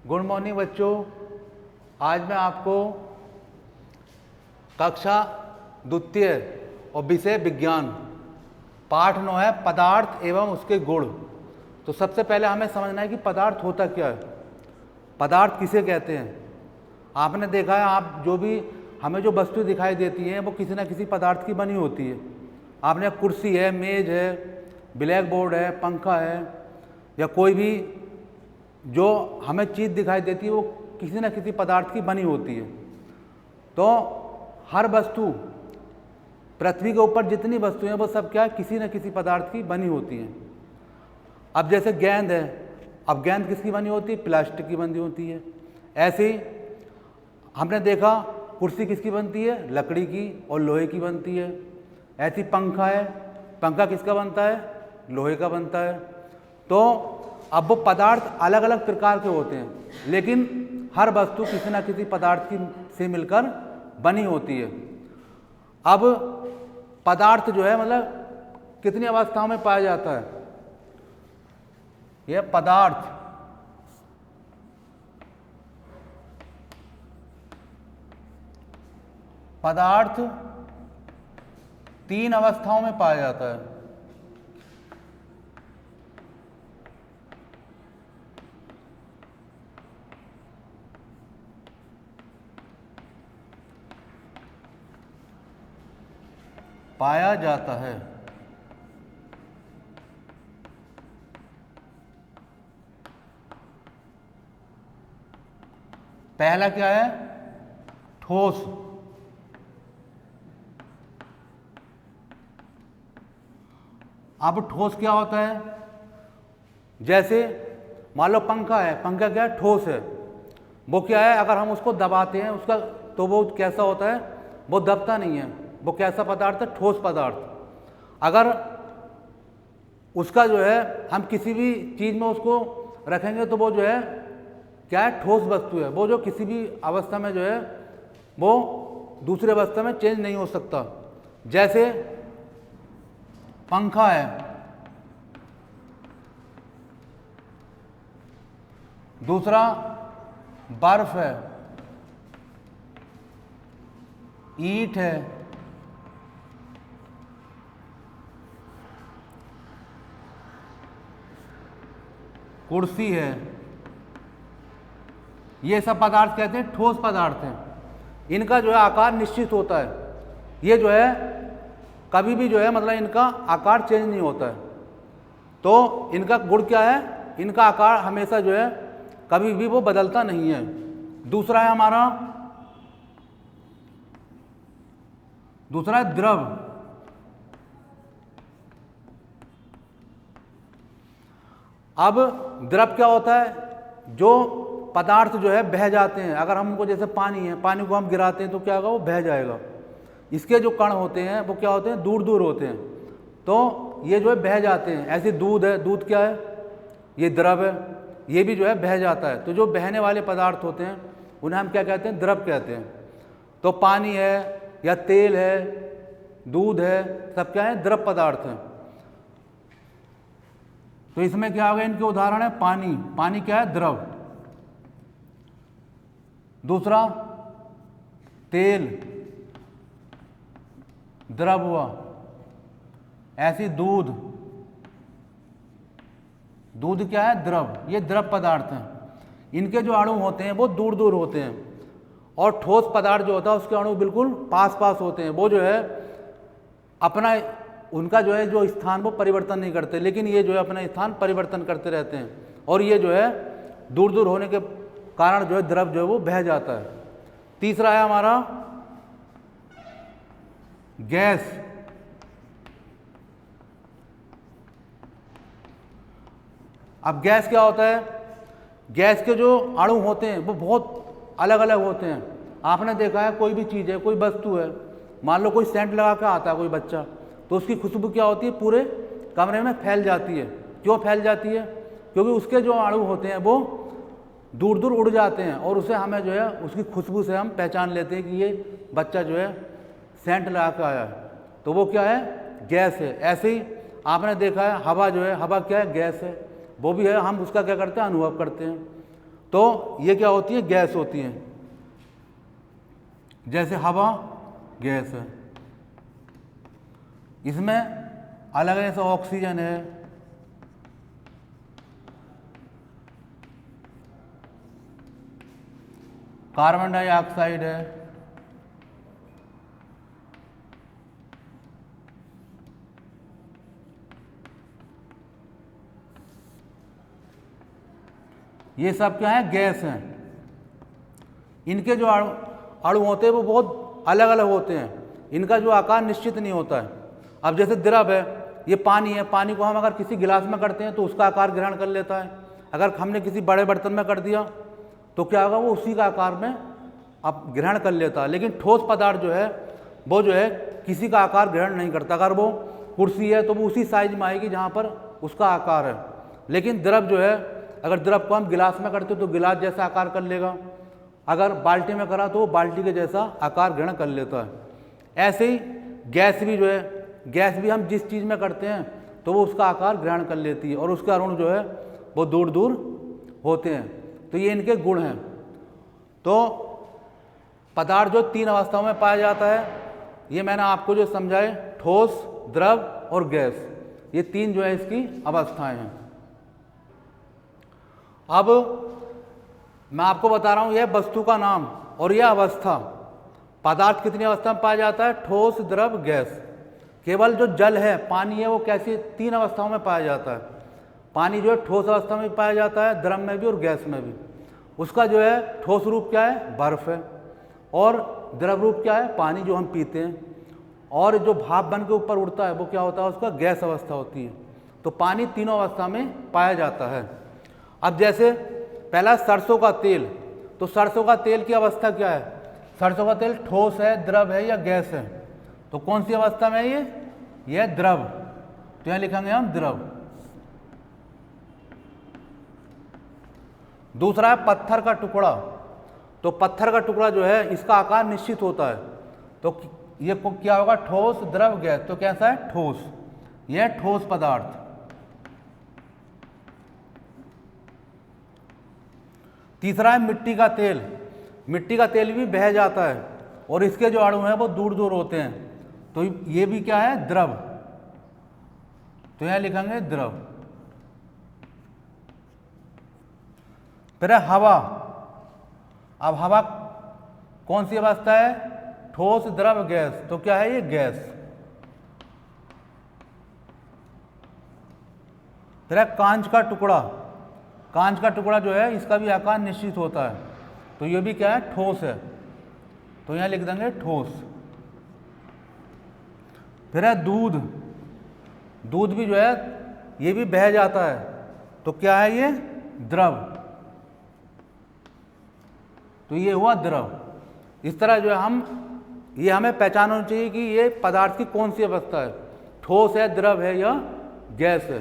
Good morning बच्चों। आज मैं आपको कक्षा द्वितीय और विषय विज्ञान पाठ 9 है पदार्थ एवं उसके गुण। तो सबसे पहले हमें समझना है कि पदार्थ होता क्या है, पदार्थ किसे कहते हैं। आपने देखा है, आप जो भी हमें जो वस्तु दिखाई देती हैं वो किसी न किसी पदार्थ की बनी होती है। आपने कुर्सी है, मेज है, ब्लैक बोर्ड है, पंखा है, या कोई भी जो हमें चीज़ दिखाई देती है वो किसी न किसी पदार्थ की बनी होती है। तो हर वस्तु, पृथ्वी के ऊपर जितनी वस्तुएं हैं वो सब क्या है, किसी न किसी पदार्थ की बनी होती हैं। अब जैसे गेंद है, अब गेंद किसकी बनी होती है? प्लास्टिक की बनी होती है। ऐसे ही हमने देखा कुर्सी किसकी बनती है? लकड़ी की और लोहे की बनती है। ऐसी पंखा है, पंखा किसका बनता है? लोहे का बनता है। तो अब वो पदार्थ अलग अलग प्रकार के होते हैं, लेकिन हर वस्तु किसी न किसी पदार्थ की से मिलकर बनी होती है। अब पदार्थ जो है मतलब कितनी अवस्थाओं में पाया जाता है? यह पदार्थ 3 अवस्थाओं में पाया जाता है। पहला क्या है? ठोस। अब ठोस क्या होता है? जैसे मान लो पंखा है, पंखा क्या है? ठोस है। वो क्या है, अगर हम उसको दबाते हैं उसका तो वो कैसा होता है? वो दबता नहीं है। वो कैसा पदार्थ है? ठोस पदार्थ। अगर उसका जो है हम किसी भी चीज़ में उसको रखेंगे तो वो जो है क्या है? ठोस वस्तु है। वो जो किसी भी अवस्था में जो है वो दूसरे अवस्था में चेंज नहीं हो सकता। जैसे पंखा है, दूसरा बर्फ है, ईंट है, कुर्सी है। ये सब पदार्थ कहते हैं ठोस पदार्थ हैं। इनका जो है आकार निश्चित होता है। ये जो है कभी भी जो है मतलब इनका आकार चेंज नहीं होता है। तो इनका गुण क्या है? इनका आकार हमेशा जो है कभी भी वो बदलता नहीं है। दूसरा है द्रव। अब द्रव क्या होता है? जो पदार्थ जो है बह जाते हैं। अगर हम उनको, जैसे पानी है, पानी को हम गिराते हैं तो क्या होगा? वो बह जाएगा। इसके जो कण होते हैं वो क्या होते हैं? दूर दूर होते हैं, तो ये जो है बह जाते हैं। ऐसे दूध है, दूध क्या है? ये द्रव है, ये भी जो है बह जाता है। तो जो बहने वाले पदार्थ होते हैं उन्हें हम क्या कहते हैं? द्रव कहते हैं। तो पानी है या तेल है, दूध है, सब क्या है? द्रव पदार्थ हैं। तो इसमें क्या हो गया? इनके उदाहरण है पानी। पानी क्या है? द्रव। दूसरा तेल, द्रव हुआ। ऐसी दूध, दूध क्या है? द्रव। ये द्रव पदार्थ हैं। इनके जो अणु होते हैं वो दूर दूर होते हैं, और ठोस पदार्थ जो होता है उसके अणु बिल्कुल पास पास होते हैं। वो जो है अपना, उनका जो है जो स्थान वो परिवर्तन नहीं करते, लेकिन ये जो है अपना स्थान परिवर्तन करते रहते हैं। और ये जो है दूर दूर होने के कारण जो है द्रव जो है वो बह जाता है। तीसरा है हमारा गैस। अब गैस क्या होता है? गैस के जो अणु होते हैं वो बहुत अलग अलग होते हैं। आपने देखा है, कोई भी चीज़ है, कोई वस्तु है, मान लो कोई सेंट लगा कर आता है कोई बच्चा, तो उसकी खुशबू क्या होती है? पूरे कमरे में फैल जाती है। क्यों फैल जाती है? क्योंकि उसके जो अणु होते हैं वो दूर दूर उड़ जाते हैं, और उसे हमें जो है उसकी खुशबू से हम पहचान लेते हैं कि ये बच्चा जो है सेंट लगा कर आया है। तो वो क्या है? गैस है। ऐसे ही आपने देखा है हवा जो है, हवा क्या है? गैस है। वो भी है, हम उसका क्या करते हैं? अनुभव करते हैं। तो ये क्या होती है, गैस होती है। जैसे हवा गैस है, इसमें अलग जैसे ऑक्सीजन है, कार्बन डाइऑक्साइड है, ये सब क्या है, गैस हैं। इनके जो अणु होते हैं वो बहुत अलग अलग होते हैं, इनका जो आकार निश्चित नहीं होता है। अब जैसे द्रव है, ये पानी है, पानी को हम अगर किसी गिलास में करते हैं तो उसका आकार ग्रहण कर लेता है। अगर हमने किसी बड़े बर्तन में कर दिया तो क्या होगा, वो उसी का आकार में अब ग्रहण कर लेता है। लेकिन ठोस पदार्थ जो है वो जो है किसी का आकार ग्रहण नहीं करता। अगर वो कुर्सी है तो वो उसी साइज में आएगी जहाँ पर उसका आकार है। लेकिन द्रव जो है, अगर द्रव को हम गिलास में करते तो गिलास जैसा आकार कर लेगा, अगर बाल्टी में करा तो वो बाल्टी के जैसा आकार ग्रहण कर लेता है। ऐसे ही गैस भी जो है, गैस भी हम जिस चीज़ में करते हैं तो वो उसका आकार ग्रहण कर लेती है और उसके अणु जो है वो दूर दूर होते हैं। तो ये इनके गुण हैं। तो पदार्थ जो 3 अवस्थाओं में पाया जाता है, ये मैंने आपको जो समझाए, ठोस, द्रव और गैस, ये 3 जो है इसकी अवस्थाएं हैं। अब मैं आपको बता रहा हूँ यह वस्तु का नाम और यह अवस्था। पदार्थ कितनी अवस्था में पाया जाता है, ठोस, द्रव, गैस। केवल जो जल है, पानी है, वो कैसी 3 अवस्थाओं में पाया जाता है। पानी जो है ठोस अवस्था में पाया जाता है, द्रव में भी और गैस में भी। उसका जो है ठोस रूप क्या है, बर्फ है, और द्रव रूप क्या है, पानी जो हम पीते हैं, और जो भाप बन के ऊपर उड़ता है वो क्या होता है, उसका गैस अवस्था होती है। तो पानी तीनों अवस्था में पाया जाता है। अब जैसे पहला सरसों का तेल, तो सरसों का तेल की अवस्था क्या है, सरसों का तेल ठोस है, द्रव है या गैस है। तो कौन सी अवस्था में है ये है द्रव। तो यहाँ लिखेंगे हम द्रव। दूसरा है पत्थर का टुकड़ा। तो पत्थर का टुकड़ा जो है इसका आकार निश्चित होता है। तो ये क्या होगा, ठोस, द्रव, गैस। तो कैसा है, ठोस। यह है ठोस पदार्थ। तीसरा है मिट्टी का तेल। मिट्टी का तेल भी बह जाता है और इसके जो अणु हैं वो दूर दूर होते हैं। तो ये भी क्या है, द्रव। तो यहां लिखेंगे द्रव। फिर है हवा। अब हवा कौन सी अवस्था है, ठोस, द्रव, गैस। तो क्या है ये, गैस। फिर है कांच का टुकड़ा। कांच का टुकड़ा जो है इसका भी आकार निश्चित होता है। तो ये भी क्या है, ठोस है। तो यहां लिख देंगे ठोस। फिर है दूध। दूध भी जो है ये भी बह जाता है। तो क्या है ये, द्रव। तो ये हुआ द्रव। इस तरह जो है ये हमें पहचानना चाहिए कि ये पदार्थ की कौन सी अवस्था है, ठोस है, द्रव है या गैस है।